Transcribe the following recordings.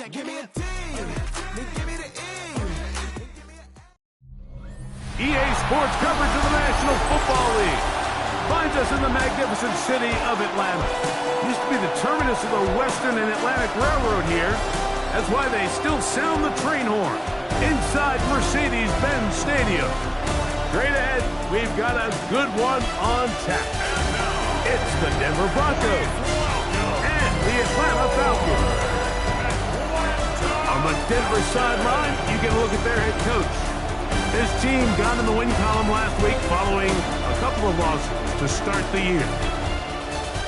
Give me a team. Give me the E. EA Sports coverage of the National Football League finds us in the magnificent city of Atlanta. Used to be the terminus of the Western and Atlantic Railroad here. That's why they still sound the train horn inside Mercedes-Benz Stadium. Straight ahead, we've got a good one on tap. It's the Denver Broncos and the Atlanta Falcons. On the Denver sideline, you get a look at their head coach. This team got in the win column last week following a couple of losses to start the year.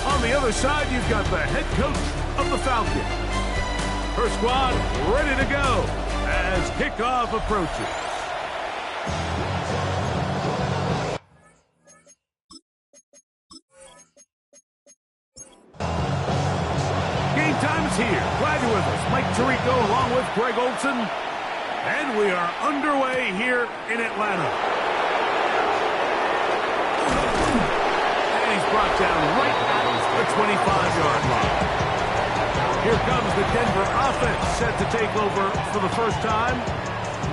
On the other side, you've got the head coach of the Falcons. Her squad ready to go as kickoff approaches. Game time is here. Glad you're with us. Mike Tirico along with Greg Olson. And we are underway here in Atlanta. And he's brought down right at the 25-yard line. Here comes the Denver offense set to take over for the first time.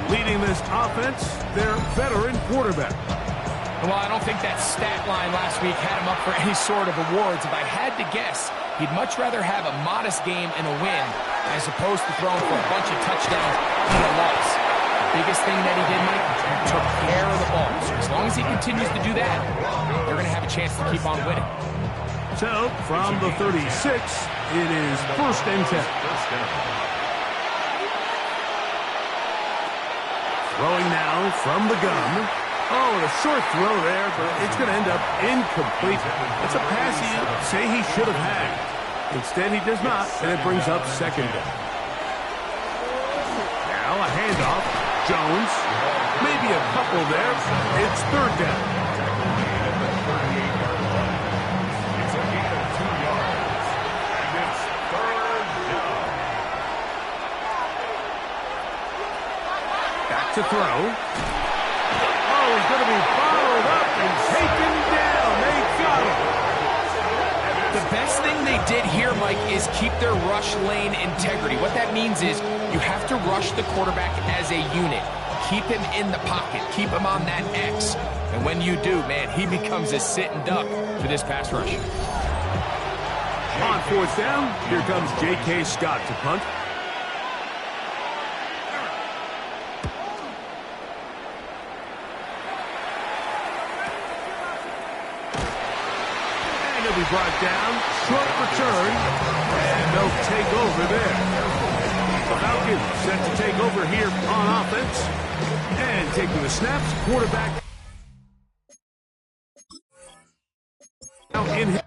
Leading this offense, their veteran quarterback. Well, I don't think that stat line last week had him up for any sort of awards. If I had to guess, he'd much rather have a modest game and a win as opposed to throwing for a bunch of touchdowns and a loss. The biggest thing that he did, Mike, he took care of the ball. So as long as he continues to do that, they're going to have a chance to keep on winning. So, from the 36, it is first and 10. Throwing now from the gun. Oh, and a short throw there, but it's going to end up incomplete. That's a pass you say he should have had. Instead, he does not, and it brings up second down. Now a handoff. Jones. Maybe a couple there. It's third down. It's a gain of 2 yards. And it's third down. Back to throw. Oh, he's going to be followed up and taken down. They got him. The best thing they did here, Mike, is keep their rush lane integrity. What that means is you have to rush the quarterback as a unit. Keep him in the pocket. Keep him on that X. And when you do, man, he becomes a sitting duck for this pass rush. On fourth down, here comes J.K. Scott to punt. Be brought down, short return, and they'll take over there. The Falcons set to take over here on offense, and taking the snaps, quarterback now in his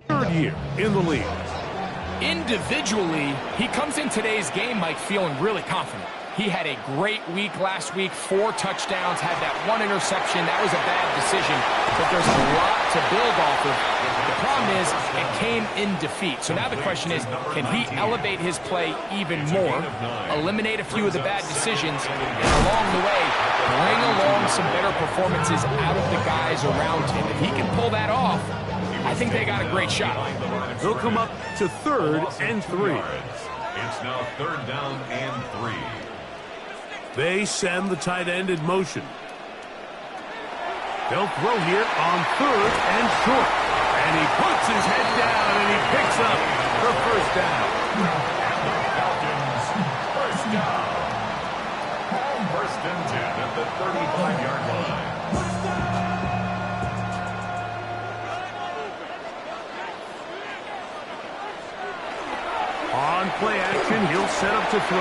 third year in the league. Individually, he comes in today's game, Mike, feeling really confident. He had a great week last week, 4 touchdowns, had that 1 interception. That was a bad decision, but there's a lot to build off of. The problem is it came in defeat. So now the question is, can he elevate his play even more, eliminate a few of the bad decisions, and along the way, bring along some better performances out of the guys around him? If he can pull that off, I think they got a great shot. They'll come up to third and 3. It's now third down and 3. They send the tight end in motion. They'll throw here on third and short. And he puts his head down and he picks up the first down. And the Falcons, first down. First and 10 at the 35-yard line. On play action, he'll set up to throw.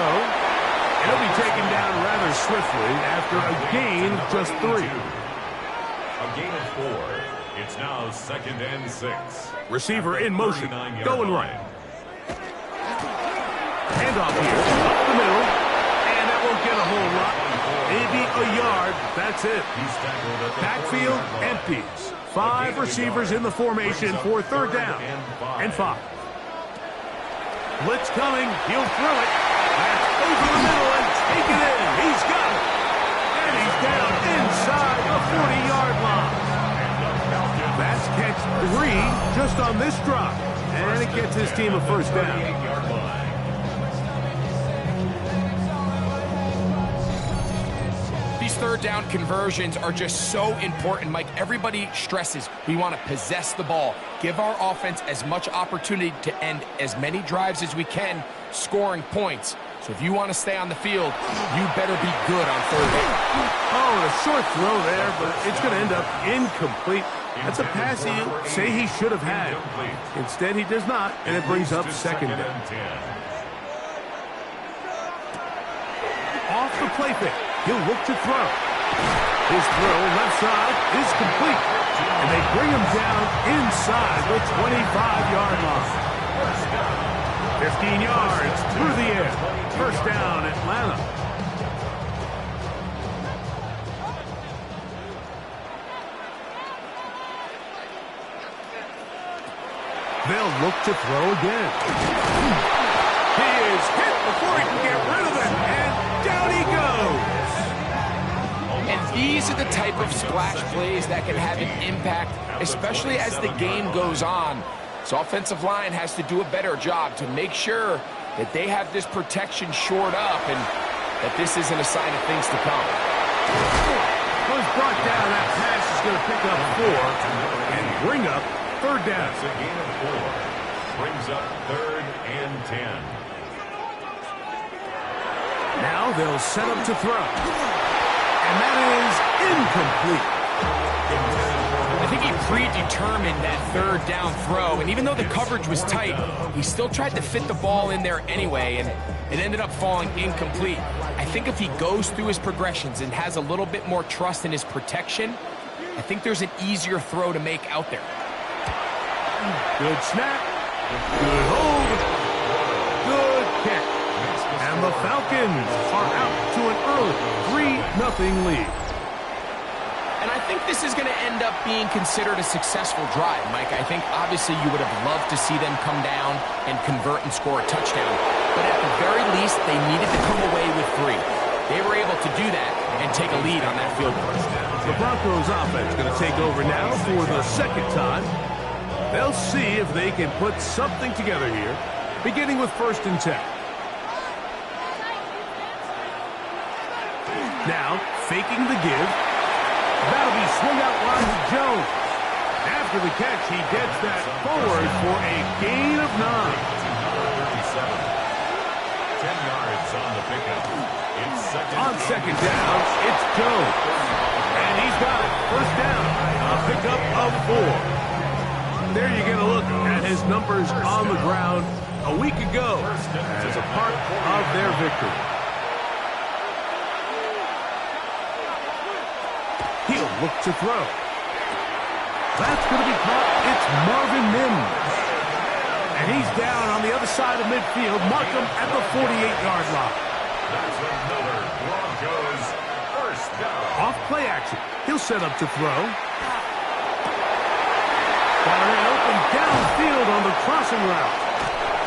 He'll be taken down rather swiftly after a gain of just 3. A gain of 4. It's now second and 6. Receiver in motion, going right. Handoff here, up the middle, and that won't get a whole lot. Maybe a yard, that's it. Backfield empties. 5 receivers in the formation for third down and 5. Blitz coming. He'll throw it. That's over the middle and take it in. He's got it. And he's down inside the 40-yard line. That's catch 3 just on this drop. And it gets his team a first down. Third down conversions are just so important, Mike. Everybody stresses we want to possess the ball, give our offense as much opportunity to end as many drives as we can, scoring points. So if you want to stay on the field, you better be good on third down. Oh, a short throw there, but it's going to end up incomplete. That's a pass you say he should have had. Instead, he does not, and it brings up second down. Off the play fake. He'll look to throw. His throw left side is complete. And they bring him down inside the 25-yard line. 15 yards through the air. First down, Atlanta. They'll look to throw again. He is hit before he can get rid of it. And down he goes. And these are the type of splash plays that can have an impact, especially as the game goes on. So offensive line has to do a better job to make sure that they have this protection shored up and that this isn't a sign of things to come. Was brought down. That pass is going to pick up 4 and bring up third down. It's a gain of 4. Brings up 3rd and 10. Now they'll set up to throw. And that is incomplete. I think he predetermined that third down throw, and even though the coverage was tight, he still tried to fit the ball in there anyway, and it ended up falling incomplete. I think if he goes through his progressions and has a little bit more trust in his protection, I think there's an easier throw to make out there. Good snap. Good hold. Good kick. And the Falcons are out to an early 3-0 lead. And I think this is going to end up being considered a successful drive, Mike. I think obviously you would have loved to see them come down and convert and score a touchdown. But at the very least, they needed to come away with 3. They were able to do that and take a lead on that field goal. The Broncos offense going to take over now for the second time. They'll see if they can put something together here, beginning with 1st and 10. Now, faking the give. That'll be swung out wide to Jones. After the catch, he gets that forward for a gain of 9. 10 yards on the pickup. On second down, it's Jones. And he's got it. First down. A pickup of 4. There you get a look at his numbers on the ground a week ago as a part of their victory. He'll look to throw. That's going to be caught. It's Marvin Mims. And he's down on the other side of midfield. Mark him at the 48-yard line. That's another Broncos first down. Off play action. He'll set up to throw. Got it open downfield on the crossing route.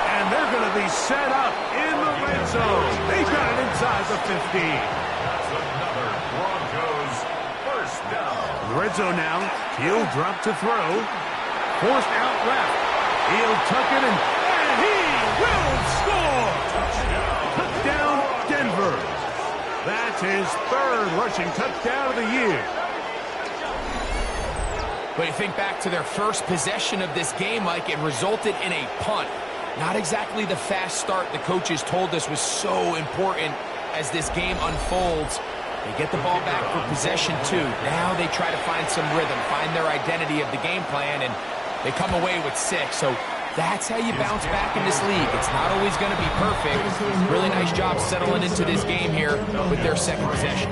And they're going to be set up in the red zone. They got it inside the 15. That's another Broncos first down. Red zone now. He'll drop to throw. Forced out left. He'll tuck it in. And he will score! Touchdown, Denver. That's his 3rd rushing touchdown of the year. But you think back to their first possession of this game, Mike, it resulted in a punt. Not exactly the fast start the coaches told us was so important as this game unfolds. They get the ball back for possession 2. Now they try to find some rhythm, find their identity of the game plan, and they come away with 6. So that's how you bounce back in this league. It's not always going to be perfect. Really nice job settling into this game here with their 2nd possession.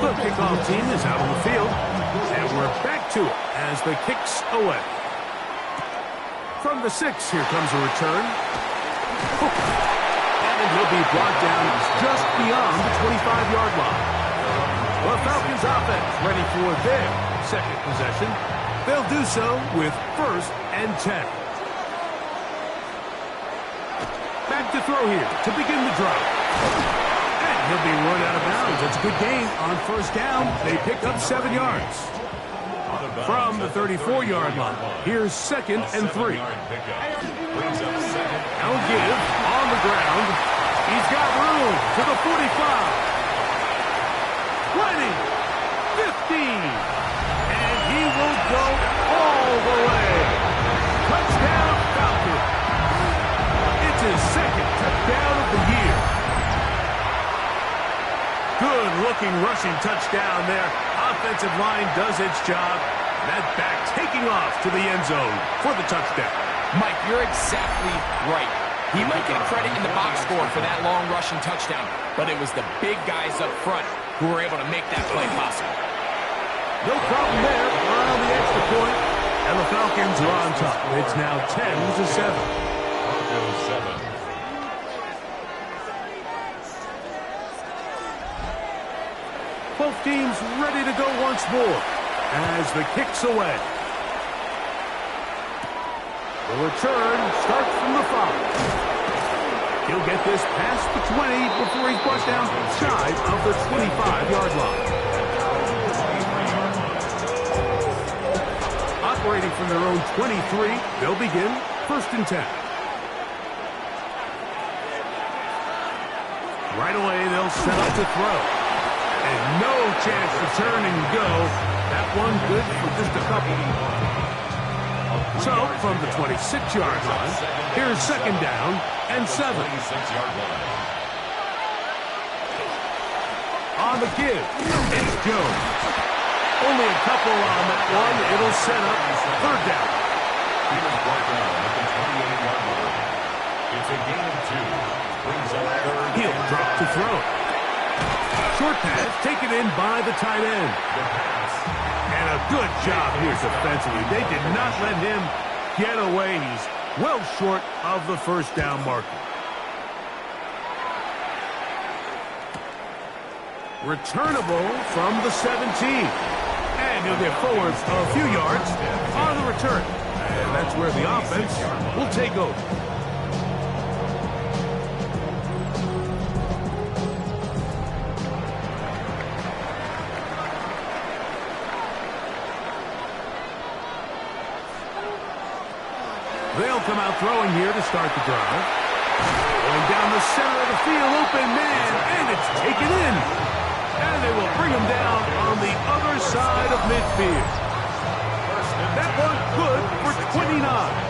The kickoff team is out on the field, and we're back to it as the kick's away. From the 6, here comes a return. And he'll be brought down just beyond the 25-yard line. The Falcons offense ready for their 2nd possession. They'll do so with 1st and 10. Back to throw here to begin the drive. And he'll be run out of bounds. It's a good gain on 1st down. They pick up 7 yards. From the 34-yard line, here's 2nd and 3. Now give on the ground. He's got room to the 45. 20. 15. And he will go all the way. Touchdown, Falcons. It's his 2nd touchdown of the year. Good-looking rushing touchdown there. Offensive line does its job. That back taking off to the end zone for the touchdown. Mike, you're exactly right. He might get credit in the box score for that long rushing touchdown, but it was the big guys up front who were able to make that play possible. No problem there on the extra point, and the Falcons are on top. It's now 10-7. Broncos 7. Both teams ready to go once more as the kick's away. The return starts from the 5. He'll get this past the 20 before he's brought down shy of the 25-yard line. Operating from their own 23, they'll begin 1st and 10. Right away, they'll set up to throw. And no chance to turn and go. That one good for just a couple. So, from the 26-yard line, here's 2nd down and 7. On the give, it's Jones. Only a couple on that one. It'll set up 3rd down. He was brought down at the 28-yard line. It's a gain of 2. Brings up 3rd. He'll drop to throw. Short pass taken in by the tight end. And a good job here defensively. They did not let him get away. He's well short of the 1st down marker. Returnable from the 17. And he'll get forward a few yards on the return. And that's where the offense will take over. They'll come out throwing here to start the drive. Going down the center of the field, open man, and it's taken in. And they will bring him down on the other side of midfield. That one good for 29.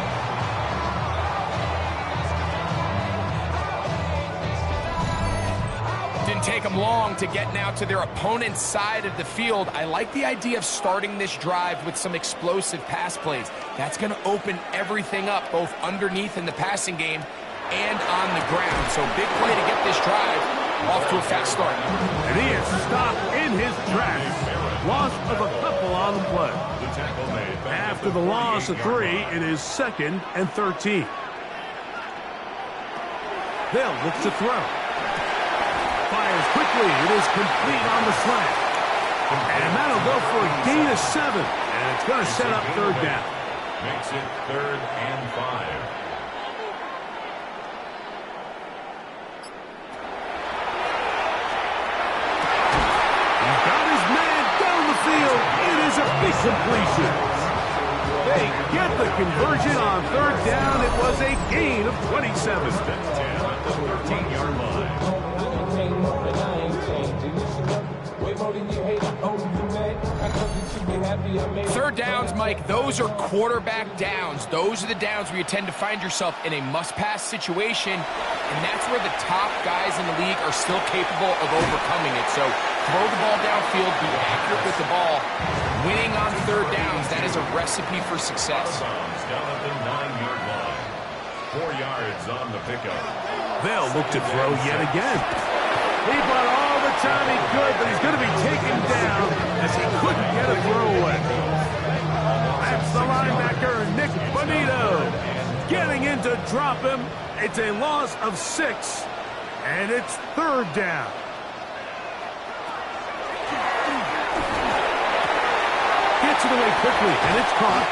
Didn't take them long to get now to their opponent's side of the field. I like the idea of starting this drive with some explosive pass plays. That's going to open everything up, both underneath in the passing game and on the ground. So big play to get this drive off to a fast start. And he is stopped in his tracks. Loss of a couple on the play. After the loss of 3, it is 2nd and 13. They'll look to throw. Fires quickly. It is complete on the slant. And that'll go for a gain of 7. And it's going to set up 3rd down. Makes it 3rd and 5. He's got his man down the field. It is a big completion. They get the conversion on 3rd down. It was a gain of 27. 10 at the 13-yard line. 3rd downs, Mike, those are quarterback downs. Those are the downs where you tend to find yourself in a must-pass situation, and that's where the top guys in the league are still capable of overcoming it. So throw the ball downfield, be accurate with the ball. Winning on 3rd downs, that is a recipe for success. Down at the 9-yard line. 4 yards on the pickup. They'll look to throw yet again. He brought all the time he could, but he's going to be taken down as he couldn't get a throw away. That's the linebacker, Nick Bonito, getting in to drop him. It's a loss of 6, and it's 3rd down. Gets Gets it away quickly, and it's caught.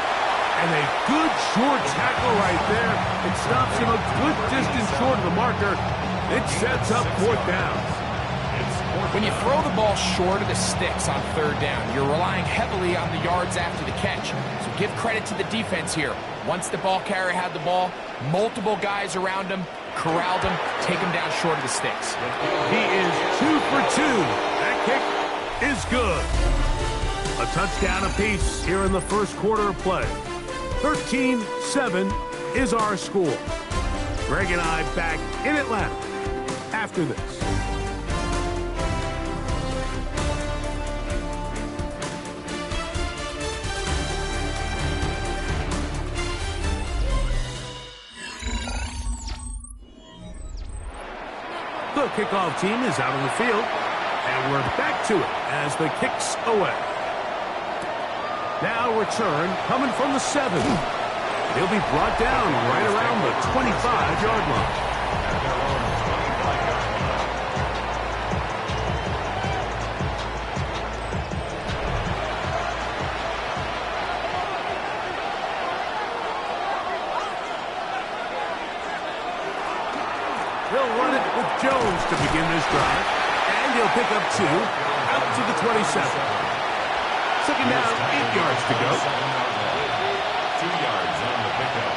And a good short tackle right there. It stops him a good distance short of the marker. It sets up fourth down. When you throw the ball short of the sticks on third down, you're relying heavily on the yards after the catch. So give credit to the defense here. Once the ball carrier had the ball, multiple guys around him, corralled him, take him down short of the sticks. He is 2 for 2. That kick is good. A touchdown apiece here in the first quarter of play. 13-7 is our score. Greg and I back in Atlanta after this. The kickoff team is out on the field, and we're back to it as the kick's away. Now return coming from the 7. He'll be brought down right around the 25-yard line. He'll run it with Jones to begin this drive, and he'll pick up 2 out to the 27. Second down, 8 yards to go. 2 yards on the pickup.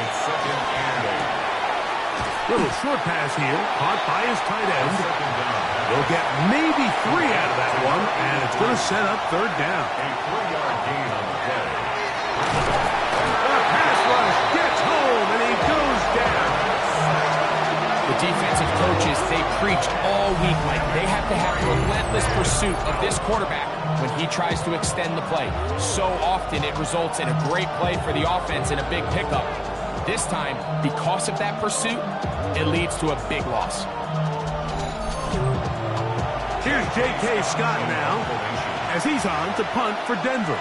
It's second and 8. Little short pass here, caught by his tight end. He'll get maybe 3 out of that one, and it's going to set up third down. A 3-yard gain on the play. The pass rush gets home, and he goes down. The defensive coaches, they preached all week like they have to have relentless pursuit of this quarterback when he tries to extend the play. So often it results in a great play for the offense and a big pickup. This time, because of that pursuit, it leads to a big loss. Here's J.K. Scott now as he's on to punt for Denver.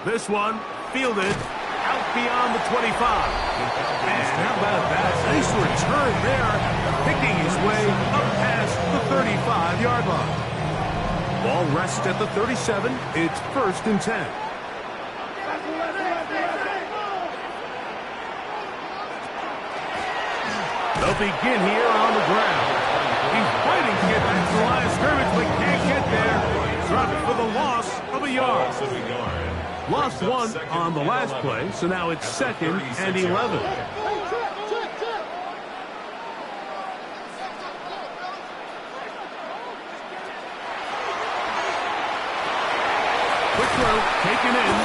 This one fielded out beyond the 25. And how about that? Nice return there, picking his way up past the 35-yard line. Ball rests at the 37. It's 1st and 10. They'll begin here on the ground. He's fighting to get back to the line of scrimmage, but can't get there. Dropped for the loss of a yard. Lost 1 on the last play, so now it's 2nd and 11. Quick throw, taken in,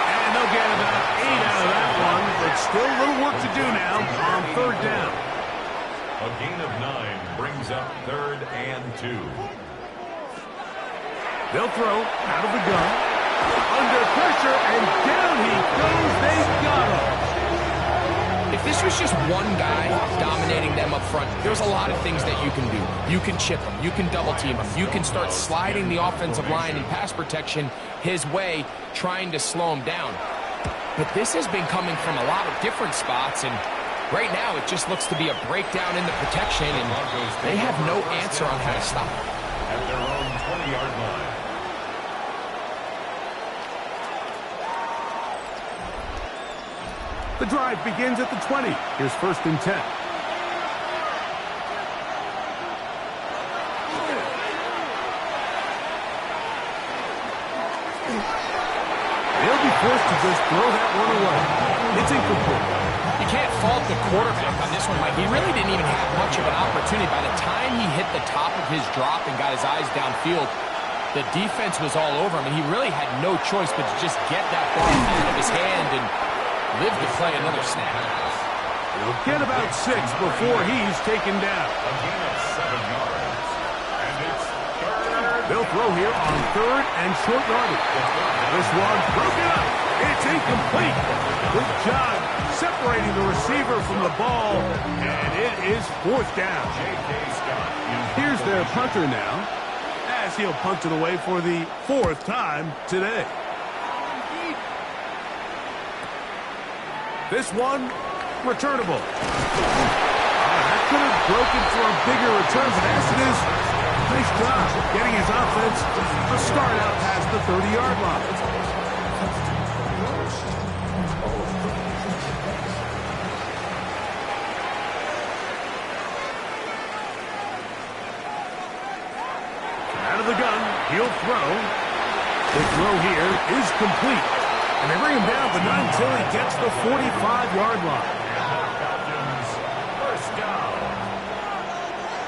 and they'll get about 8 out of that one, but still a little work to do now on third down. A gain of 9 brings up 3rd and 2. They'll throw out of the gun. Under pressure, and down he goes. They got him. If this was just one guy dominating them up front, there's a lot of things that you can do. You can chip him. You can double team him. You can start sliding the offensive line and pass protection his way, trying to slow him down. But this has been coming from a lot of different spots, and right now it just looks to be a breakdown in the protection, and they have no answer on how to stop it. At their own 20-yard line. The drive begins at the 20. Here's 1st and 10. They'll be forced to just throw that one away. It's incomplete. You can't fault the quarterback on this one, Mike. He really didn't even have much of an opportunity. By the time he hit the top of his drop and got his eyes downfield, the defense was all over him, and he really had no choice but to just get that ball out of his hand and live to play another snap. He'll get about 6 before he's taken down. A gain of 7 yards. And it's 3rd. They'll throw here on 3rd and short yardage. This one broken up. It's incomplete. Good job separating the receiver from the ball, and it is 4th down. J.K. Scott. Here's their punter now, as he'll punt it away for the 4th time today. This one, returnable. That could have broken for a bigger return, but as it is, nice job getting his offense to start out past the 30-yard line. Out of the gun, he'll throw. The throw here is complete. And they bring him down, but not until he gets the 45-yard line. Falcons, first down.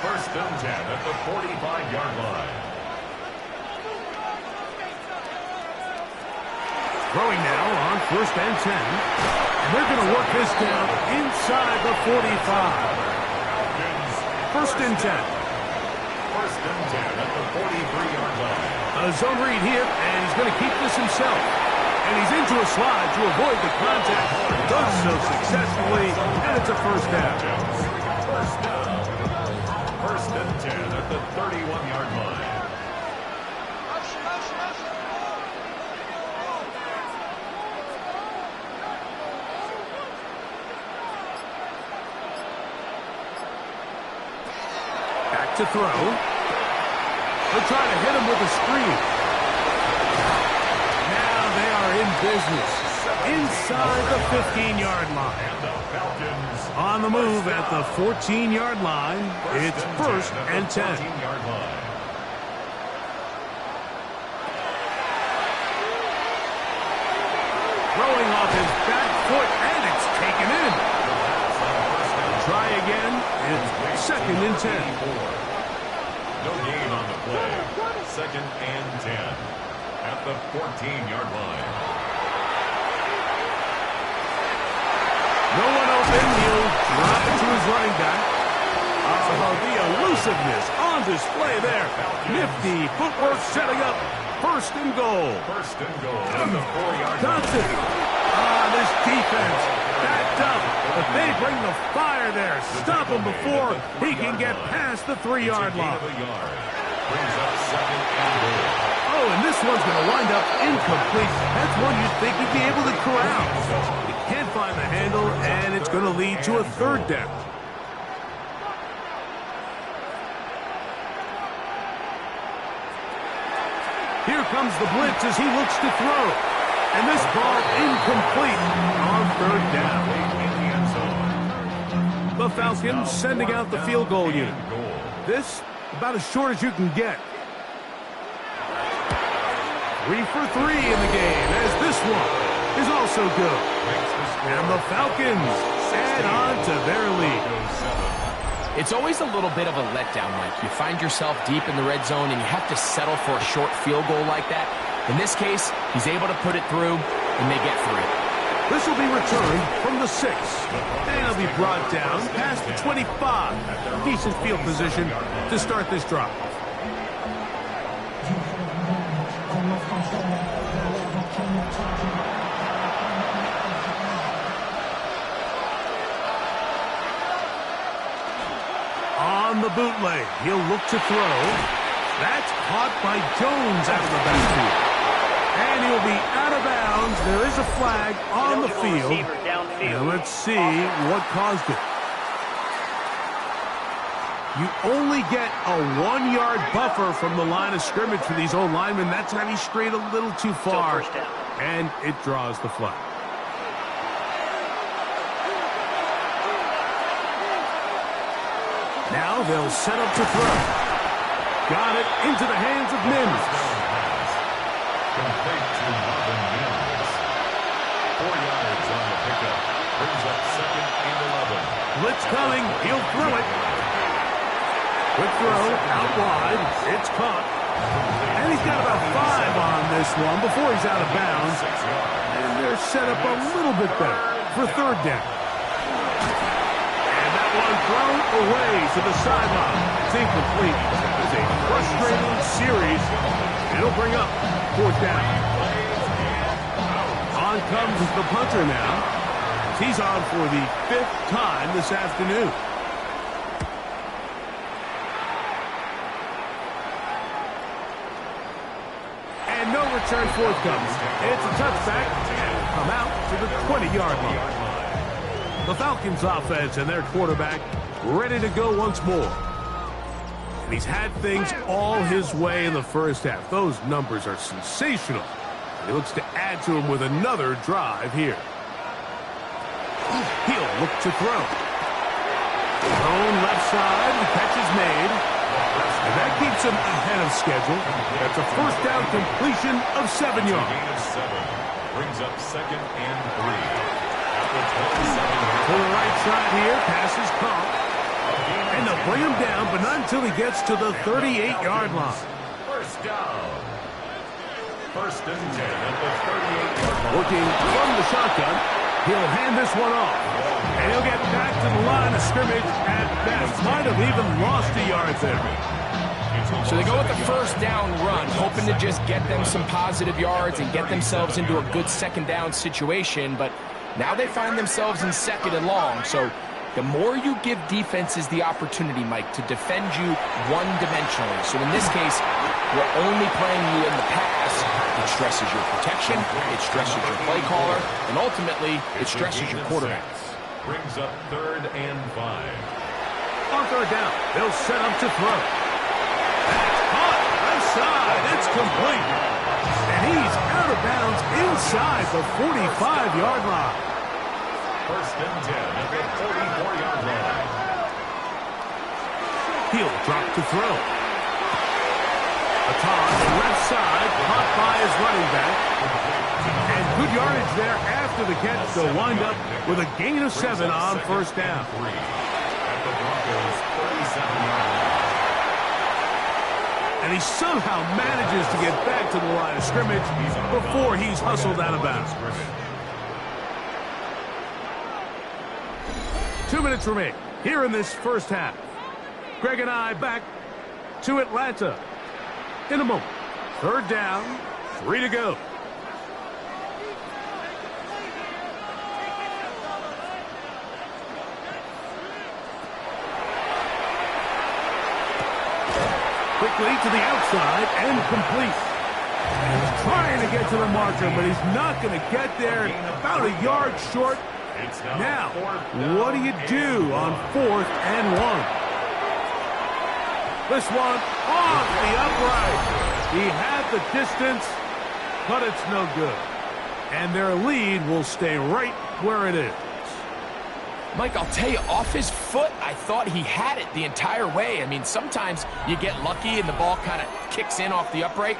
First and 10 at the 45-yard line. Throwing now on first and 10. And they're going to work this down inside the 45. Falcons, First and 10. first and 10 at the 43-yard line. A zone read here, and he's going to keep this himself. And he's into a slide to avoid the contact. Does so successfully, and it's a first down. First down. First and 10 at the 31-yard line. Back to throw. They'll try to hit him with a screen. Now they are in business inside the 15-yard line. And the Falcons On the move at the 14-yard line, it's first and 10. 14-yard line. Throwing off his back foot, and it's taken in. Try again. It's second and 10. No gain on the play. Second and 10 at the 14-yard line. No one open. He'll drop it to his running back. Oh, the elusiveness on display there. Nifty footwork setting up first and goal. First and goal at the 4-yard line. Johnson. This defense backed up, but they bring the fire there. Stop him before he can get past the 3-yard line. Brings up second and goal. Oh, and this one's going to wind up incomplete. That's one you'd think he'd be able to corral. He can't find the handle, and it's going to lead to a third down. Here comes the blitz as he looks to throw. And this ball incomplete on third down. The Falcons sending out the field goal unit. This about as short as you can get. 3 for 3 in the game, as this one is also good. And the Falcons add on to their lead. It's always a little bit of a letdown, Mike. You find yourself deep in the red zone and you have to settle for a short field goal like that. In this case, he's able to put it through, and they get 3. This will be returned from the 6. And it'll be brought down past the 25. Decent field position to start this drive. On the bootleg, he'll look to throw. That's caught by Jones out of the backfield. And he'll be out of bounds. There is a flag on the field. And let's see what caused it. You only get a 1-yard buffer from the line of scrimmage for these old linemen. That's how he strayed a little too far. And it draws the flag. Now they'll set up to throw. Got it into the hands of Mims. Complete to Marvin Mims. 4 yards on the pickup. Brings up second and 11. Blitz coming. He'll throw it. Quick throw out wide. It's caught. And he's got about 5 on this one before he's out of bounds. And they're set up a little bit better for third down. And that one thrown away to the sideline. It's incomplete. It's a frustrating series. It'll bring up fourth down. On comes the punter now. He's on for the 5th time this afternoon. And no return forthcoming. It's a touchback, and will come out to the 20-yard line. The Falcons offense and their quarterback ready to go once more. And he's had things all his way in the first half. Those numbers are sensational. And he looks to add to them with another drive here. He'll look to throw. Thrown left side, the catch is made. And that keeps him ahead of schedule. That's a first down completion of 7 yards. Brings up 2nd and 3. To the right side here, pass is caught. And they'll bring him down, but not until he gets to the 38-yard line. First down. 1st and 10 at the 38-yard line. Working from the shotgun, he'll hand this one off. And he'll get back to the line of scrimmage at best. Might have even lost a yard there. So they go with the first down run, hoping to just get them some positive yards and get themselves into a good second down situation, but now they find themselves in 2nd and long. So the more you give defenses the opportunity, Mike, to defend you one-dimensionally. So in this case, we're only playing you in the pass. It stresses your protection, it stresses your play caller, and ultimately, it stresses your quarterback. Brings up 3rd and 5. On 3rd down, they'll set up to throw. That's caught. Left side. It's complete. And he's out of bounds inside the 45-yard line. 1st and 10 at the 44-yard line. He'll drop to throw. A toss left side, caught by his running back. And good yardage there after the catch. They'll wind up with a gain of 7 on 1st down. At the Broncos' 37-yard line. And he somehow manages to get back to the line of scrimmage before he's hustled out of bounds. 2 minutes remain here in this first half. Greg and I back to Atlanta in a moment. 3rd down, 3 to go. Quickly to the outside and complete. And he's trying to get to the marker, but he's not going to get there. About a yard short. Now, what do you do on 4th and 1? This one off the upright. He had the distance, but it's no good. And their lead will stay right where it is. Mike, I'll tell you, off his foot, I thought he had it the entire way. I mean, sometimes you get lucky and the ball kind of kicks in off the upright,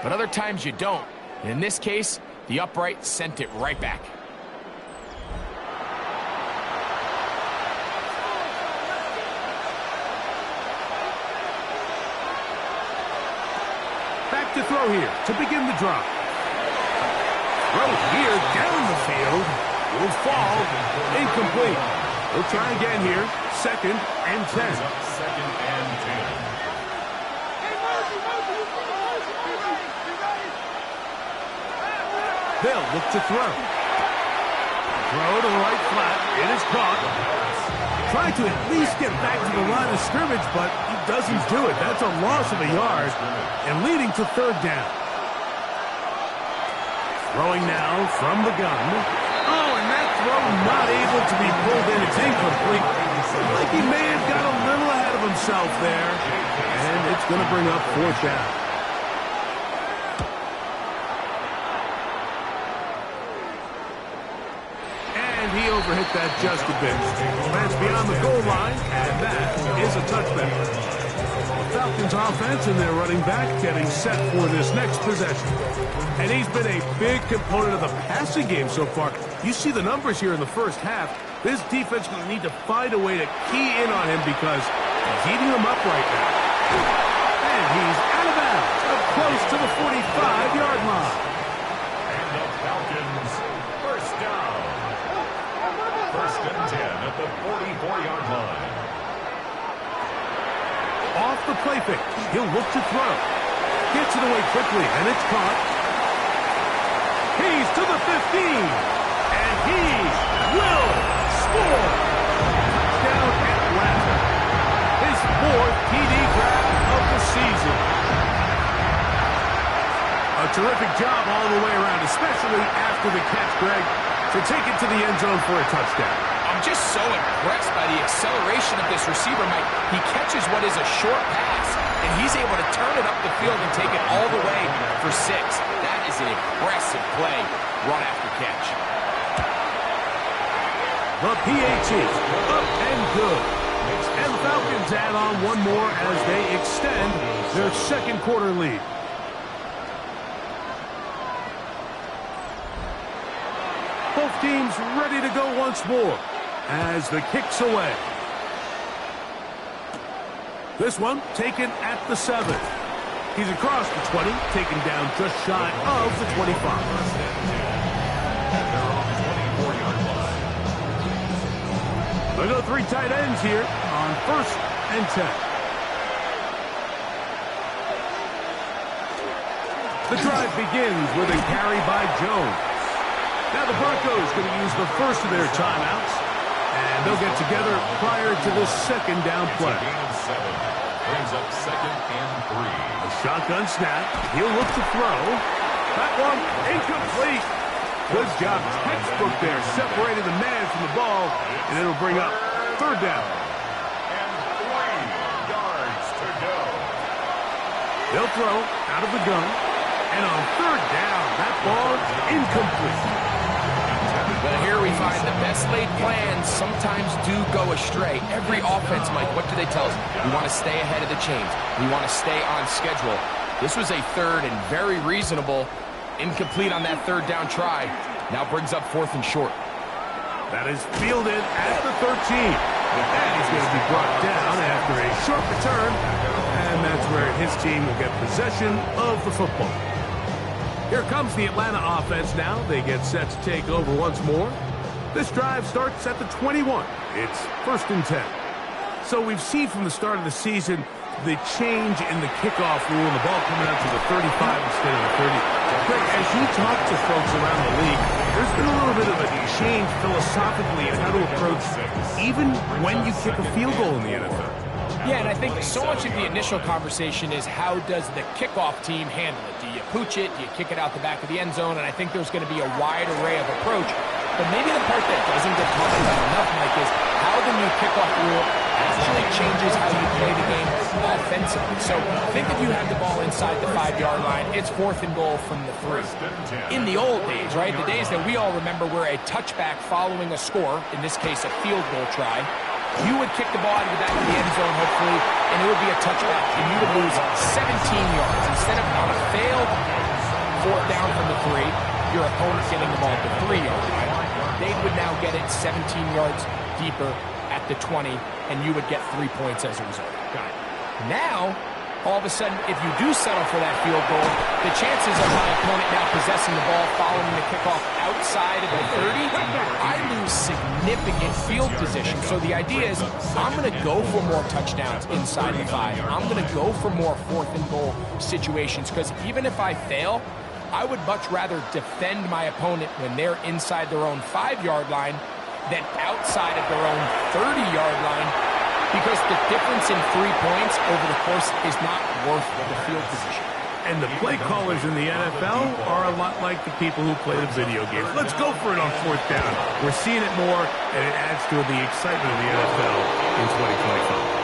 but other times you don't. And in this case, the upright sent it right back. Back to throw here to begin the drive. Throw here down the field. Will fall. Incomplete. We'll try again here. 2nd and 10. 2nd and 10. They'll look to throw. Throw to the right flat. It is caught. Trying to at least get back to the line of scrimmage, but he doesn't do it. That's a loss of a yard and leading to 3rd down. Throwing now from the gun. Oh, and that throw not able to be pulled in. It's incomplete. Like he may have got a little ahead of himself there. And it's going to bring up 4th down. And he overhit that just a bit. That's beyond the goal line, and that is a touchback. The Falcons offense and their running back getting set for this next possession. And he's been a big component of the passing game so far. You see the numbers here in the first half. This defense will need to find a way to key in on him because he's eating them up right now. And he's out of bounds, up close to the 45-yard line. And the Falcons, first down. 1st and 10 at the 44-yard line. Off the play fake. He'll look to throw. Gets it away quickly, and it's caught. He's to the 15. And he will score. Touchdown Atlanta. His 4th TD grab of the season. A terrific job all the way around, especially after the catch, Greg, to take it to the end zone for a touchdown. I'm just so impressed by the acceleration of this receiver, Mike. He catches what is a short pass, and he's able to turn it up the field and take it all the way for 6. That is an impressive play, run after catch. The PAT, up and good. And Falcons add on one more as they extend their second quarter lead. Both teams ready to go once more as the kick's away. This one taken at the 7. He's across the 20, taken down just shy of the 25. They go 3 tight ends here on 1st and 10. The drive begins with a carry by Jones. Now the Broncos going to use the first of their timeouts, and they'll get together prior to this second down play. Brings up 2nd and 3. A shotgun snap. He'll look to throw. That one incomplete. Good job. Textbook there. Separated the man from the ball, and it'll bring up 3rd down. And 3 yards to go. They'll throw out of the gun. And on 3rd down, that ball incomplete. But here we find the best laid plans sometimes do go astray. Every offense, Mike, what do they tell us? We want to stay ahead of the chains. We want to stay on schedule. This was a 3rd and very reasonable. Incomplete on that 3rd down try. Now brings up 4th and short. That is fielded at the 13. And he's going to be brought down after a short return. And that's where his team will get possession of the football. Here comes the Atlanta offense now. They get set to take over once more. This drive starts at the 21. It's 1st and 10. So we've seen from the start of the season the change in the kickoff rule, the ball coming out to the 35 instead of the 30. Greg, as you talk to folks around the league, there's been a little bit of a change philosophically in how to approach even when you kick a field goal in the NFL. Yeah, and I think so much of the initial conversation is how does the kickoff team handle it? Do you pooch it? Do you kick it out the back of the end zone? And I think there's going to be a wide array of approach. But maybe the part that doesn't get talked about enough, Mike, is how the new kickoff rule actually changes how you play the game offensively. So think if you have the ball inside the 5-yard line, it's 4th and goal from the 3. In the old days, right, the days that we all remember were a touchback following a score, in this case a field goal try, you would kick the ball out of the back of the end zone, hopefully, and it would be a touchback, and you would lose 17 yards. Instead of on a failed 4th down from the 3, your opponent getting the ball at the 3-yard line. They would now get it 17 yards deeper at the 20, and you would get 3 points as a result. Now, all of a sudden, if you do settle for that field goal, the chances of my opponent now possessing the ball following the kickoff outside of the 30, I lose significant field position. So the idea is I'm going to go for more touchdowns inside the 5. I'm going to go for more 4th and goal situations, because even if I fail, I would much rather defend my opponent when they're inside their own 5-yard line than outside of their own 30-yard line, because the difference in 3 points over the course is not worth the field position. And the play callers in the NFL are a lot like the people who play the video games. Let's go for it on 4th down. We're seeing it more, and it adds to the excitement of the NFL in 2025.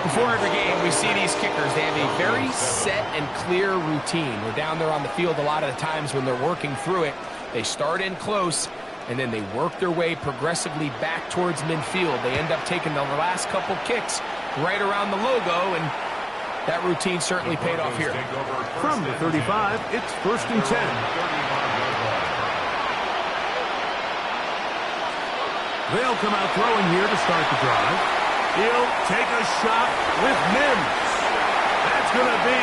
Before every game, we see these kickers. They have a very set and clear routine. We're down there on the field a lot of the times when they're working through it. They start in close, and then they work their way progressively back towards midfield. They end up taking the last couple kicks right around the logo, and that routine certainly paid off here. From the 35, it's 1st and 10. They'll come out throwing here to start the drive. He'll take a shot with Mims. That's going to be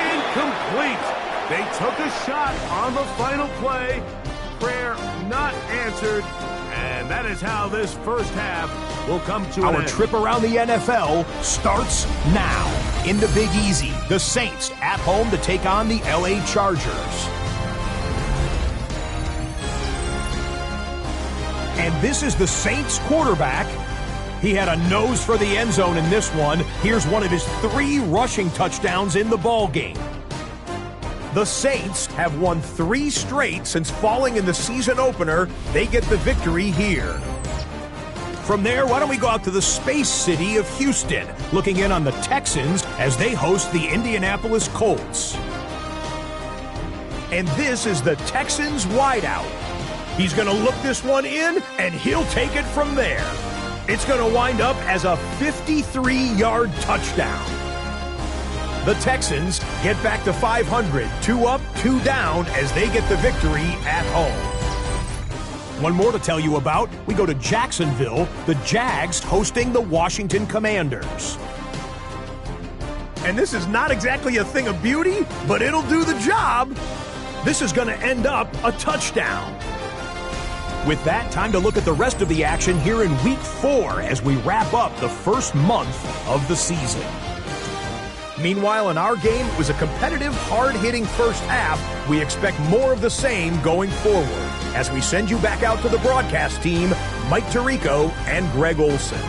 incomplete. They took a shot on the final play. Prayer not answered. And that is how this first half will come to an end. Our trip around the NFL starts now. In the Big Easy, the Saints at home to take on the LA Chargers. And this is the Saints quarterback. He had a nose for the end zone in this one. Here's one of his 3 rushing touchdowns in the ball game. The Saints have won 3 straight since falling in the season opener. They get the victory here. From there, why don't we go out to the space city of Houston, looking in on the Texans as they host the Indianapolis Colts. And this is the Texans wideout. He's going to look this one in, and he'll take it from there. It's going to wind up as a 53-yard touchdown. The Texans get back to 500, 2 up, 2 down as they get the victory at home. One more to tell you about. We go to Jacksonville, the Jags hosting the Washington Commanders. And this is not exactly a thing of beauty, but it'll do the job. This is going to end up a touchdown. With that, time to look at the rest of the action here in Week 4 as we wrap up the first month of the season. Meanwhile, in our game, it was a competitive, hard-hitting first half. We expect more of the same going forward as we send you back out to the broadcast team, Mike Tirico and Greg Olson.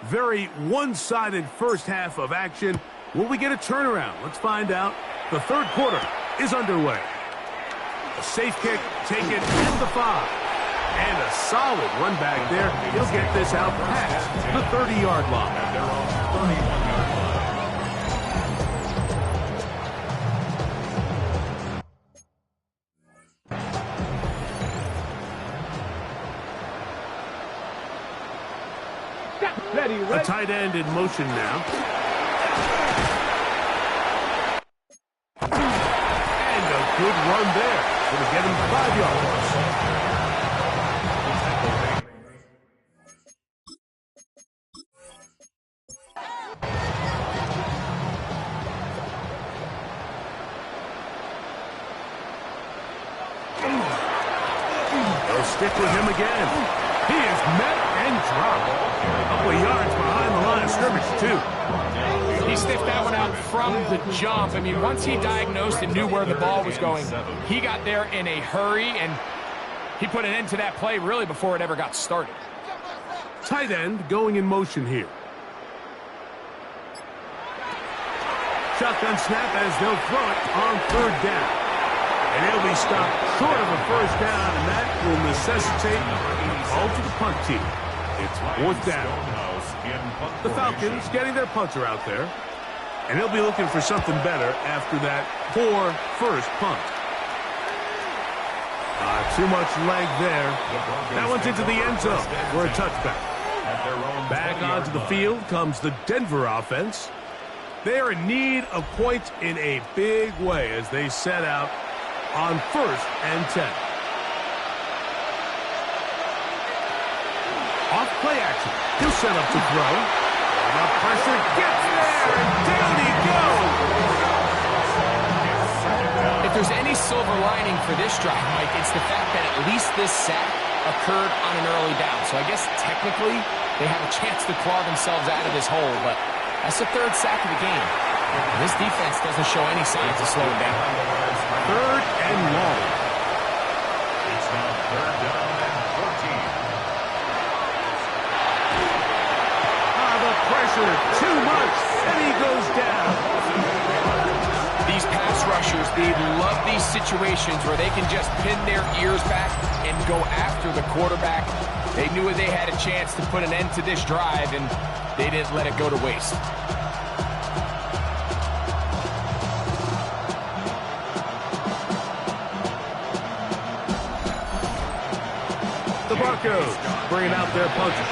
Very one-sided first half of action. Will we get a turnaround? Let's find out. The third quarter is underway. A safe kick taken at the 5. And a solid run back there. He'll get this out past the 30-yard line. A tight end in motion now. And a good run there. Going to get him 5 yards. They'll stick with him again. He is met and dropped. A couple of yards behind the line of scrimmage, too. He sniffed that one out from the jump. I mean, once he diagnosed and knew where the ball was going, he got there in a hurry, and he put an end to that play really before it ever got started. Tight end going in motion here. Shotgun snap as they'll throw it on third down. And he'll be stopped short of a first down, and that will necessitate a call to the punt team. It's fourth down. The Falcons getting their punter out there. And he'll be looking for something better after that poor first punt. Too much leg there. That one's into the end zone for a touchback. Back onto the field comes the Denver offense. They are in need of points in a big way as they set out on 1st and 10. Off play action. He'll set up to throw. The pressure gets there, and down he goes. If there's any silver lining for this drive, Mike, it's the fact that at least this sack occurred on an early down. So I guess technically they have a chance to claw themselves out of this hole, but that's the 3rd sack of the game. This defense doesn't show any signs of slowing down. 3rd and long. It's now 3rd down and 14. The pressure, too much, and he goes down. These pass rushers, they love these situations where they can just pin their ears back and go after the quarterback. They knew they had a chance to put an end to this drive, and they didn't let it go to waste. The Broncos bringing out their punter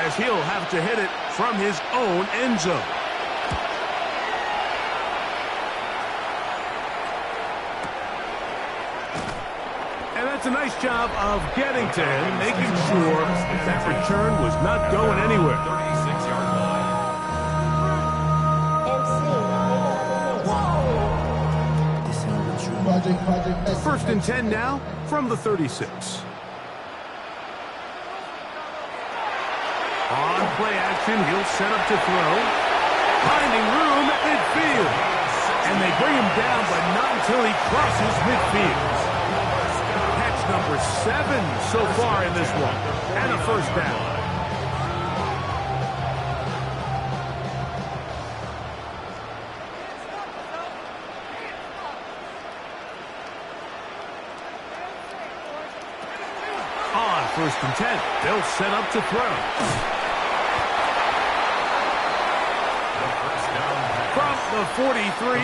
as he'll have to hit it from his own end zone. And that's a nice job of getting to him, making sure that return was not going anywhere. 36-yard line. 1st and 10 now from the 36. On play action, he'll set up to throw. Finding room at midfield. And they bring him down, but not until he crosses midfield. Catch number 7 so far in this one. And a first down. On 1st and 10, they'll set up to throw. From the 43,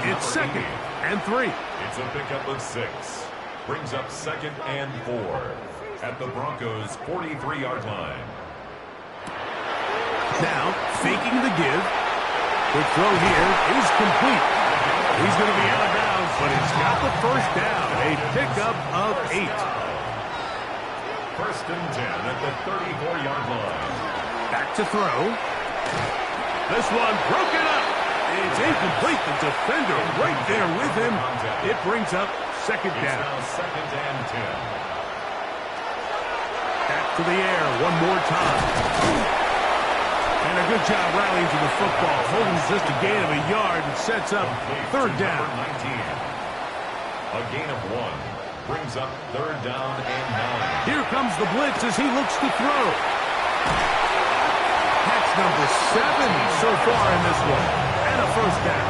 it's 2nd and 3. It's a pickup of 6. Brings up 2nd and 4 at the Broncos' 43-yard line. Now, faking the give. The throw here is complete. He's going to be out of bounds, but he's got the first down. A pickup of 8. 1st and 10 at the 34-yard line. Back to throw. This one broken up. It's incomplete. The defender right there with him. It brings up 2nd down. It's now 2nd and 10. Back to the air one more time. And a good job rallying to the football. Holding just a gain of a yard and sets up 3rd down. 19. A gain of 1. Brings up 3rd down and 9. Here comes the blitz as he looks to throw. Catch number 7 so far in this one. And a first down.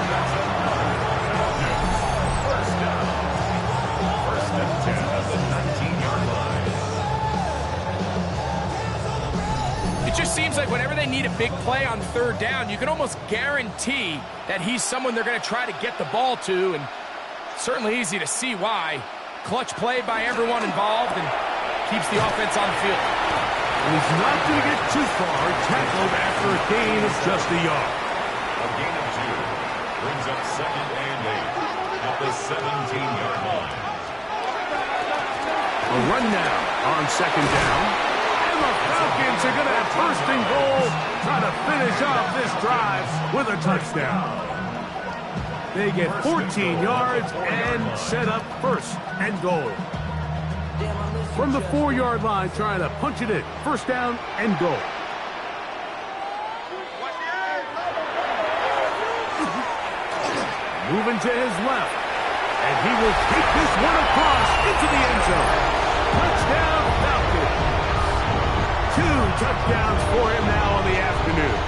1st and 10 at the 19-yard line. It just seems like whenever they need a big play on 3rd down, you can almost guarantee that he's someone they're going to try to get the ball to, and certainly easy to see why. Clutch play by everyone involved and keeps the offense on the field. And he's not going to get too far, tackled after a gain of just a yard. A gain of 2. Brings up 2nd and 8 at the 17-yard line. A run now on 2nd down. And the Falcons are going to have 1st and goal, try to finish off this drive with a touchdown. They get 14 yards and set up 1st and goal. From the 4-yard line, trying to punch it in. 1st down and goal. moving to his left. And he will take this one across into the end zone. Touchdown, Falcons. 2 touchdowns for him now on the afternoon.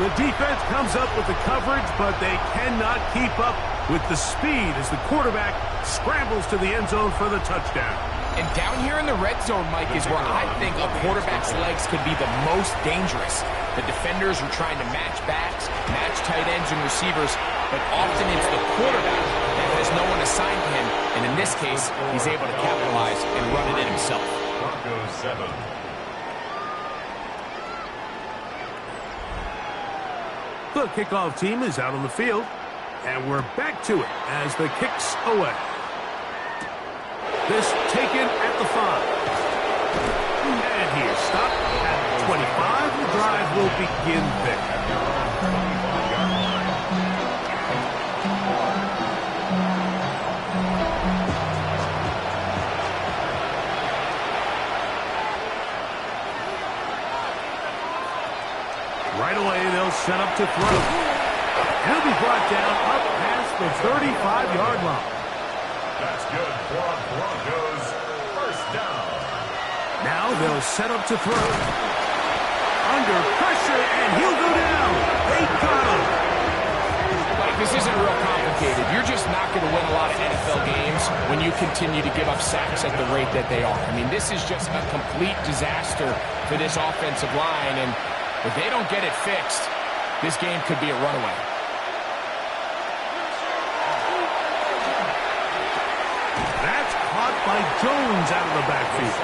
The defense comes up with the coverage, but they cannot keep up with the speed as the quarterback scrambles to the end zone for the touchdown. And down here in the red zone, Mike, is where I think a quarterback's legs could be the most dangerous. The defenders are trying to match backs, match tight ends and receivers, but often it's the quarterback that has no one assigned to him, and in this case, he's able to capitalize and run it in himself. Broncos 7. The kickoff team is out on the field, and we're back to it as the kick's away. This taken at the 5. And he is stopped at the 25. The drive will begin there. Right away, they'll set up to throw. He'll be brought down up past the 35-yard line. That's good for Broncos. First down. Now they'll set up to throw. Under pressure, and he'll go down. They got him. Like, this isn't real complicated. You're just not going to win a lot of NFL games when you continue to give up sacks at the rate that they are. I mean, this is just a complete disaster for this offensive line, and if they don't get it fixed, this game could be a runaway. That's caught by Jones out of the backfield.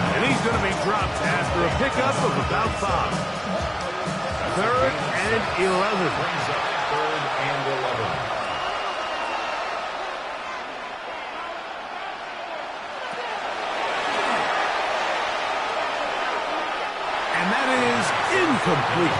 And he's going to be dropped after a pickup of about 5. 3rd and 11. Brings up 3rd and 11. And that is incomplete.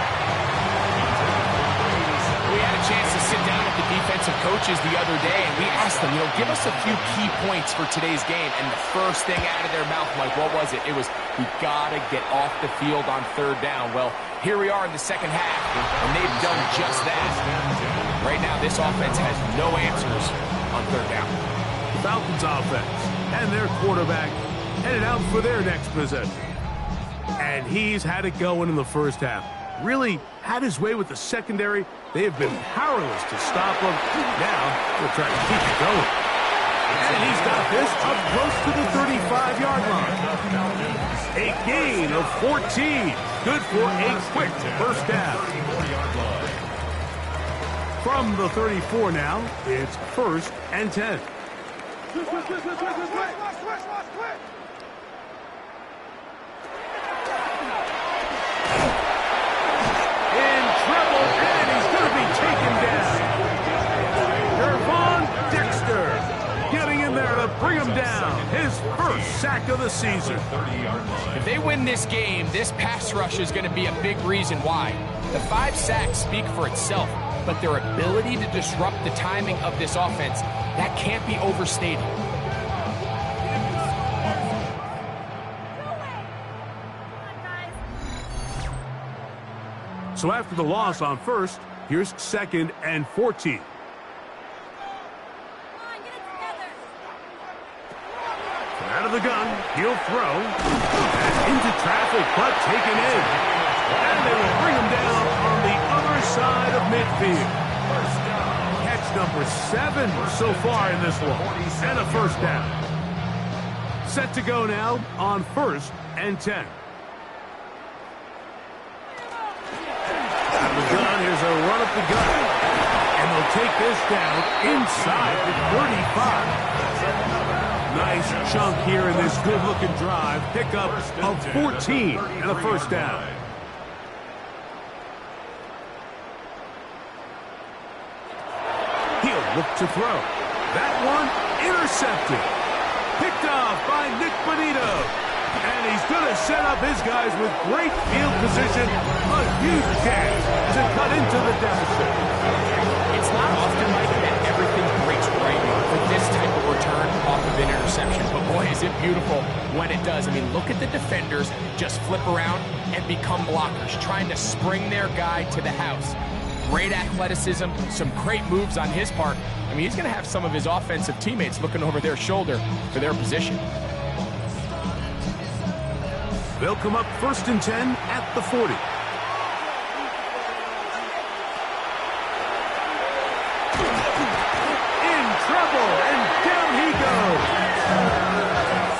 We had a chance to sit down with the defensive coaches the other day, and we asked them, give us a few key points for today's game. And the first thing out of their mouth, Mike, what was it? It was, we got to get off the field on 3rd down. Well, here we are in the second half, and they've done just that. Right now, this offense has no answers on 3rd down. The Falcons offense and their quarterback headed out for their next possession. And he's had it going in the first half. Really had his way with the secondary. They have been powerless to stop him. Now they'll try to keep it going. And he's got this up close to the 35-yard line. A gain of 14. Good for a quick first down. From the 34 now, it's 1st and 10. Bring him down. His first sack of the season. If they win this game, this pass rush is going to be a big reason why. The 5 sacks speak for itself, but their ability to disrupt the timing of this offense, that can't be overstated. So after the loss on 1st, here's 2nd and 14. Out of the gun, he'll throw. Into traffic, but taken in. And they will bring him down on the other side of midfield. Catch number 7 so far in this one. And a first down. Set to go now on 1st and 10. Out of the gun, here's a run up the gut. And they'll take this down inside the 35. Nice chunk here in this good-looking drive. Pickup of 14 and a first down. He'll look to throw. That one intercepted. Picked off by Nick Bonito. And he's going to set up his guys with great field position. A huge chance to cut into the deficit. It's not often, Mike, that everything breaks right for this type of return off of an interception. But boy, is it beautiful when it does. I mean, look at the defenders just flip around and become blockers, trying to spring their guy to the house. great athleticism, some great moves on his part. I mean, he's going to have some of his offensive teammates looking over their shoulder for their position. They'll come up 1st and 10 at the 40. In trouble, and down he goes.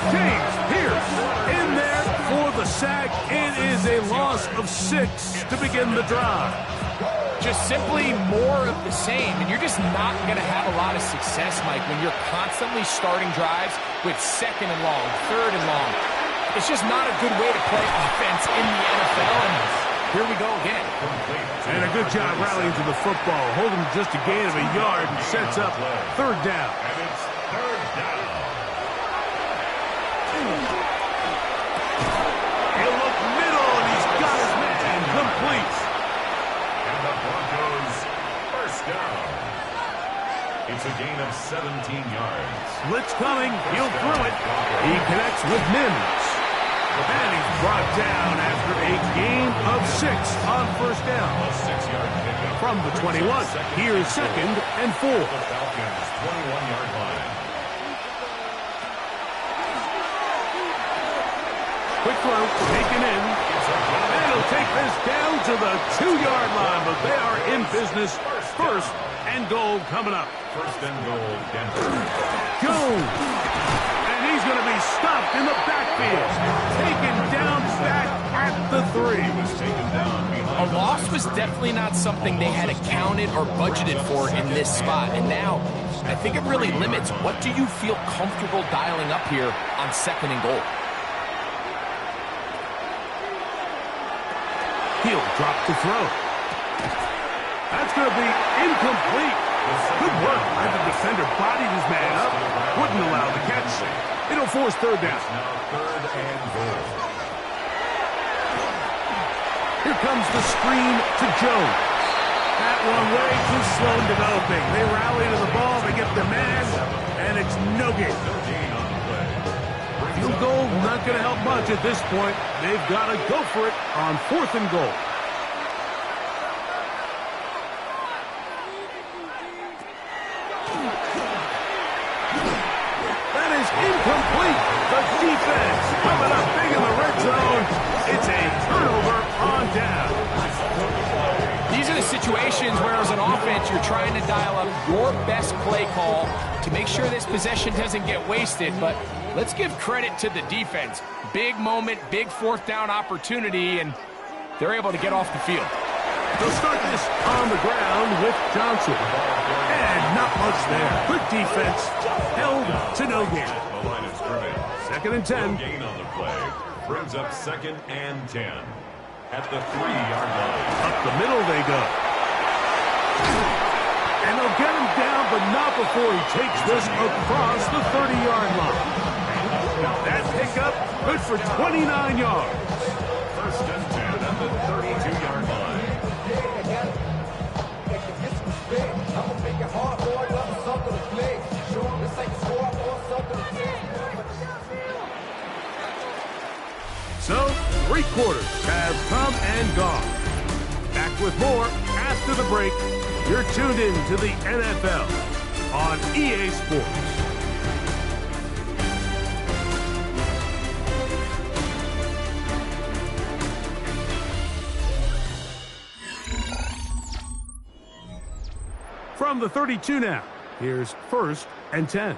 James Pierce in there for the sack. It is a loss of 6 to begin the drive. Just simply more of the same, and you're just not going to have a lot of success, Mike, when you're constantly starting drives with 2nd and long, 3rd and long. It's just not a good way to play offense in the NFL, and here we go again. And a good job rallying to the football, holding just a gain of a yard and sets up 3rd down. And it's 3rd down. He'll look middle, and he's got his man complete. And the Broncos, 1st down. It's a gain of 17 yards. Blitz coming. He'll throw it. He connects with Mims. And he's brought down after a gain of 6 on 1st down. A 6-yard pickup. From the 21, here's 2nd and 4. The Falcons, 21-yard line. Quick throw, taken in. And he'll take this down to the 2-yard line, but they are in business. 1st and goal coming up. 1st and goal, Denver. Jones. And he's going to be stopped in the backfield. Taken down back at the 3. He was taken down behind. A loss was definitely not something they had accounted or budgeted for in this spot, and now I think it really limits what do you feel comfortable dialing up here on 2nd and goal. He'll drop the throw. That's going to be incomplete. Good work by the defender. Bodied his man up. Wouldn't allow the catch. It'll force 3rd down. Now 3rd and goal. Here comes the screen to Jones. That one way too slow in developing. They rally to the ball. They get the man, and it's no gain. Field goal not going to help much at this point. They've got to go for it on 4th and goal. Incomplete. The defense coming up big in the red zone. It's a turnover on down. These are the situations where as an offense you're trying to dial up your best play call to make sure this possession doesn't get wasted, but let's give credit to the defense. Big moment, big 4th down opportunity, and they're able to get off the field. They'll start this on the ground with Johnson. And not much there. Good defense. Held to no gain. The line of scrimmage. 2nd and 10. No gain on the play. Brings up 2nd and 10. At the 3-yard line. Up the middle they go. And they'll get him down, but not before he takes this across the 30-yard line. That pickup good for 29 yards. 1st and 10 at the 32-yard line. So, 3 quarters have come and gone. Back with more after the break. You're tuned in to the NFL on EA Sports. From the 32 now, here's 1st and 10.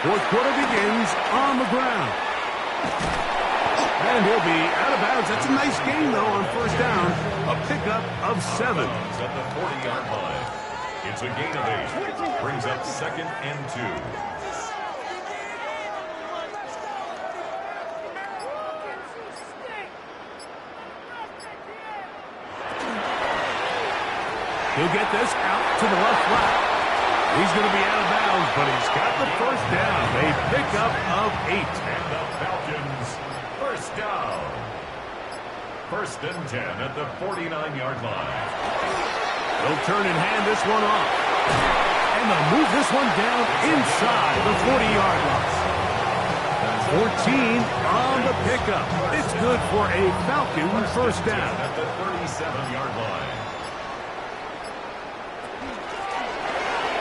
4th quarter begins on the ground. And he'll be out of bounds. That's a nice gain, though, on 1st down. A pickup of 7. At the 40-yard line. It's a gain of 8. Brings up 2nd and 2. He'll get this out to the left flat. He's going to be out of bounds, but he's got the 1st down. A pickup of 8. And the Falcons, 1st down. 1st and 10 at the 49-yard line. They'll turn and hand this one off. And they'll move this one down inside the 40-yard line. on the pickup. It's good for a Falcon first down. At the 37-yard line.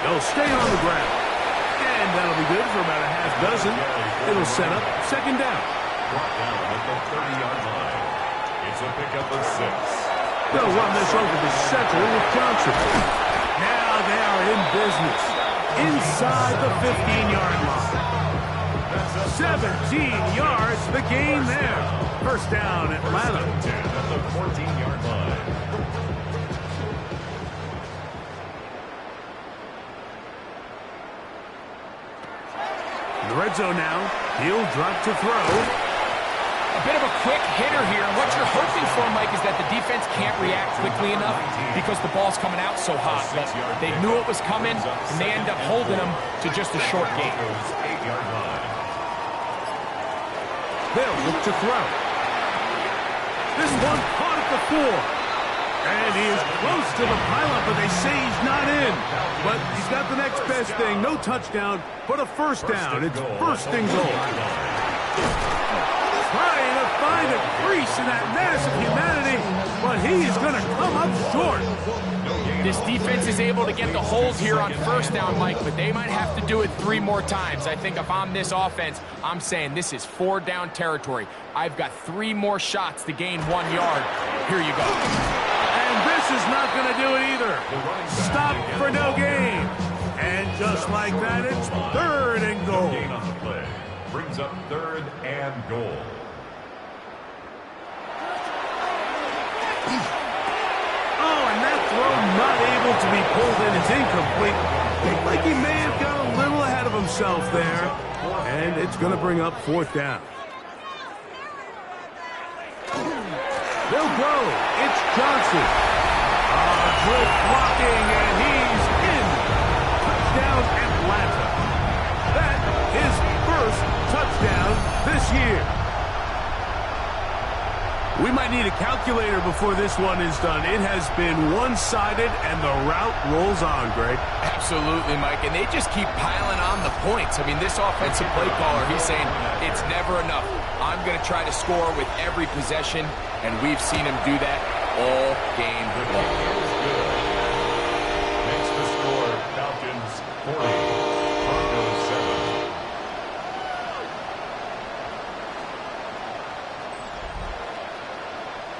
They'll stay on the ground. And that'll be good for about a half dozen. It'll set up second down. Brought down at the 30-yard line. It's a pickup of 6. They'll run this over the center with Johnson. Now they are in business. Inside the 15-yard line. 17 yards, the gain there. First down, Atlanta. 10 at the 14-yard line. In the red zone now, he'll drop to throw. A bit of a quick hitter here. And what you're hoping for, Mike, is that the defense can't react quickly enough because the ball's coming out so hot. But they knew it was coming, and they end up holding them to just a short gain. 8-yard line. They'll look to throw. This one caught at the 4. And he is close to the pylon, but they say he's not in. But he's got the next best thing. No touchdown, but a first down. It's first and goal. Trying to find a crease in that mass of humanity, but he is going to come up short. This defense is able to get the hold here on first down, Mike, but they might have to do it 3 more times. I think if I'm this offense, I'm saying this is 4-down territory. I've got 3 more shots to gain 1 yard. Here you go. And this is not going to do it either. Stop for no gain. And just like that, it's third and goal. Gain on the play. Brings up third and goal. Oh, and that throw not able to be pulled in. It's incomplete. Looked like he may have got a little ahead of himself there. And it's going to bring up fourth down. They'll go. It's Johnson. Good blocking, and he's in. Touchdown, Atlanta. That is first touchdown this year. We might need a calculator before this one is done. It has been one-sided, and the route rolls on, Greg. Absolutely, Mike, and they just keep piling on the points. I mean, this offensive play caller, he's saying it's never enough. I'm going to try to score with every possession, and we've seen him do that all game long. Makes the score Falcons 40, Broncos 7.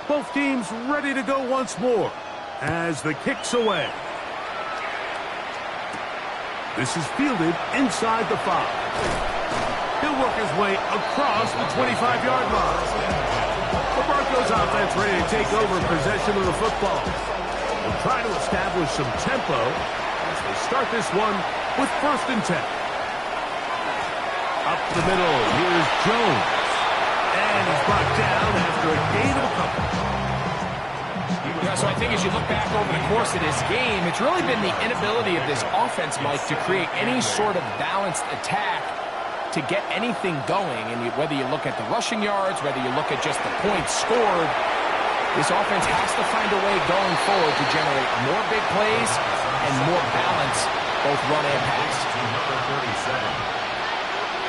Both teams ready to go once more as the kick's away. This is fielded inside the 5. He'll work his way across the 25-yard line. The Broncos offense ready to take over possession of the football. They'll try to establish some tempo as they start this one with first and 10. Up the middle, here's Jones. And he's brought down after a gain of a couple. Yeah, so I think as you look back over the course of this game, it's really been the inability of this offense, Mike, to create any sort of balanced attack to get anything going. And whether you look at the rushing yards, whether you look at just the points scored, this offense has to find a way going forward to generate more big plays and more balance, both run and pass. Number 37.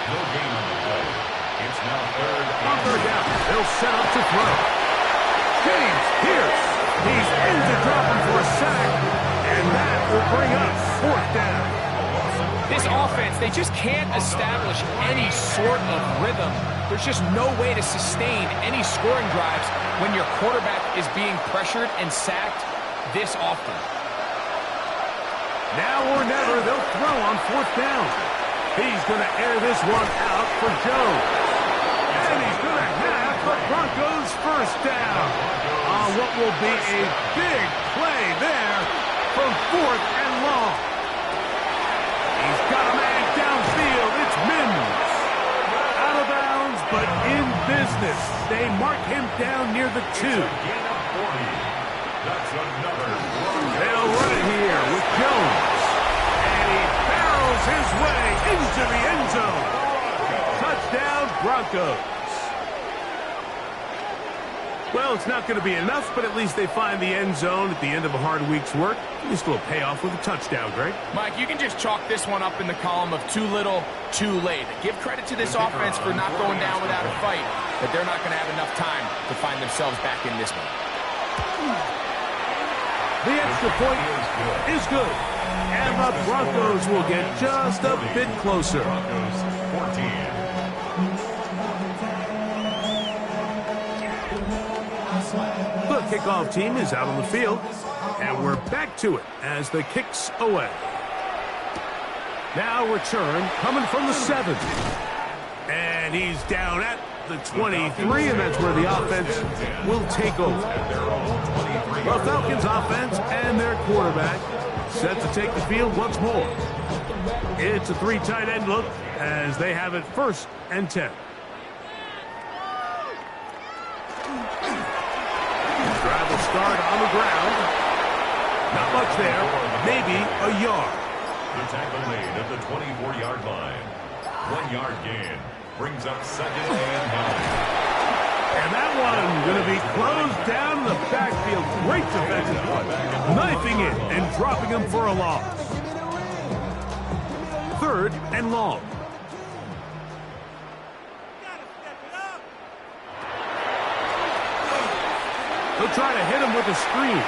No gain on the play. It's now third down. They'll set up to throw. James Pierce. He's in to drop him for a sack. And that will bring us fourth down. This offense, they just can't establish any sort of rhythm. There's just no way to sustain any scoring drives when your quarterback is being pressured and sacked this often. Now or never, they'll throw on fourth down. He's going to air this one out for Jones. And he's going to have the Broncos first down on what will be a big play there from fourth and long. He's got a man downfield. It's Mims. Out of bounds, but in business. They mark him down near the 2. That's another run. They'll run it here with Jones. And he barrels his way into the end zone. Touchdown, Broncos. Well, it's not going to be enough, but at least they find the end zone at the end of a hard week's work. Just a little payoff with a touchdown, Greg. Mike, you can just chalk this one up in the column of too little, too late. Give credit to this offense for not going down without a fight, but they're not going to have enough time to find themselves back in this one. The extra point is good. And the Broncos will get just a bit closer. Broncos 14. The kickoff team is out on the field, and we're back to it as the kick's away. Now return coming from the 7. And he's down at the 23, and that's where the offense will take over. The Falcons offense and their quarterback set to take the field once more. It's a 3 tight end look as they have it 1st and 10. Drive will start on the ground. Not much there. Maybe a yard. The tackle made at the 24-yard line. 1-yard gain. Brings up 2nd and 9. And that one going to be closed down in the backfield. Great defensive play. Knifing it and dropping him for a loss. 3rd and long. They'll try to hit him with a screen.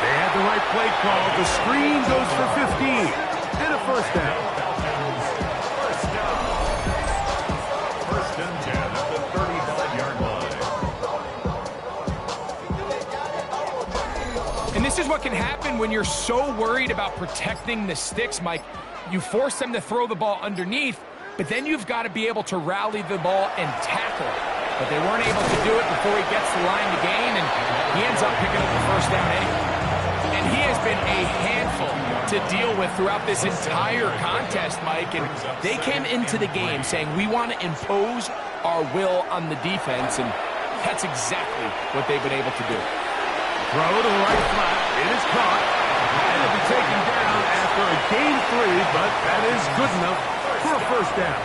They had the right play call. The screen goes for 15. And a 1st down. First and 10 at the 35-yard line. And this is what can happen when you're so worried about protecting the sticks, Mike. You force them to throw the ball underneath, but then you've got to be able to rally the ball and tackle. But they weren't able to do it before he gets the line to gain, and he ends up picking up the 1st down anyway. And he has been a handful to deal with throughout this entire contest, Mike. And they came into the game saying, we want to impose our will on the defense, and that's exactly what they've been able to do. Throw to the right flat. It is caught. And it'll be taken down after a gain 3, but that is good enough for a 1st down.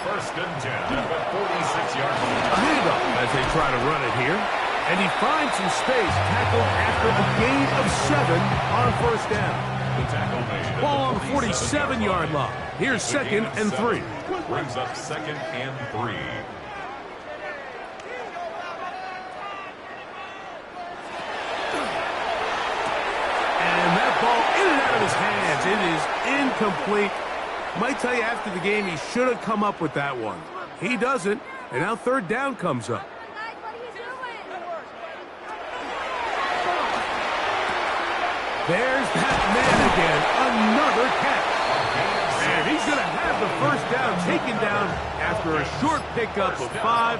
1st and 10 at the 46-yard line. A handoff as they try to run it here. And he finds some space, tackled after a gain of 7 on 1st down. The tackle made. Ball on the 47-yard line. Here's 2nd and 3. Brings up 2nd and 3. And that ball in and out of his hands. It is incomplete. Might tell you after the game he should have come up with that one. He doesn't, and now 3rd down comes up. There's that man again, another catch. And he's going to have the 1st down taken down after a short pickup of 5,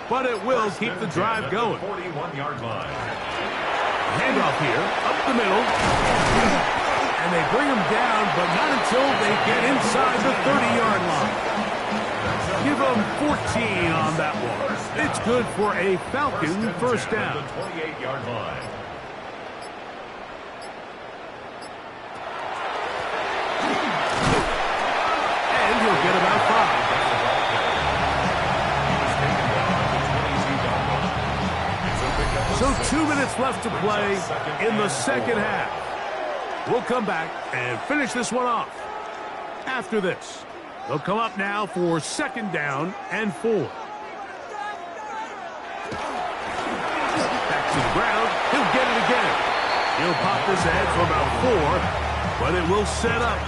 but it will keep the drive going. 41-yard line. Handoff here, up the middle. And they bring him down, but not until they get inside the 30-yard line. Give them 14 on that one. It's good for a Falcon 1st down. The 28-yard line. And he'll get about 5. So 2 minutes left to play in the 2nd half. We'll come back and finish this one off. After this, they'll come up now for 2nd down and 4. Back to the ground. He'll get it again. He'll pop this ahead for about 4, but it will set up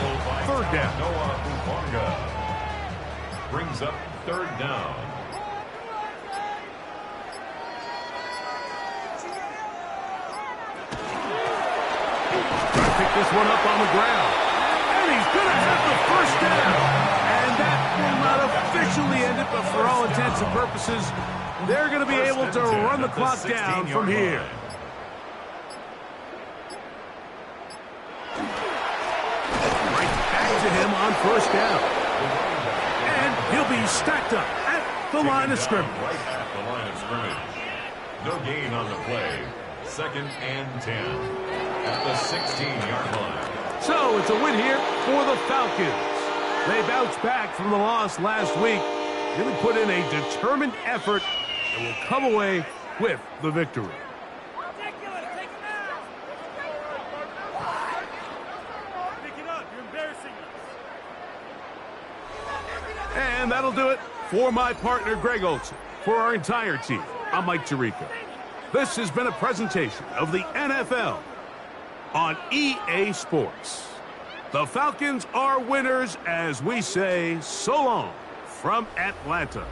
3rd down. Brings up 3rd down. Pick this one up on the ground. And he's going to have the 1st down. And that will not officially end it, but for all intents and purposes, they're going to be able to run the clock down from here. Right back to him on 1st down. And he'll be stacked up at the line of scrimmage. Right at the line of scrimmage. No gain on the play. 2nd and 10. At the 16-yard line. So it's a win here for the Falcons. They bounced back from the loss last week, really put in a determined effort and will come away with the victory. And that'll do it for my partner, Greg Olson. For our entire team, I'm Mike Tirico. This has been a presentation of the NFL on EA Sports. The Falcons are winners as we say so long from Atlanta.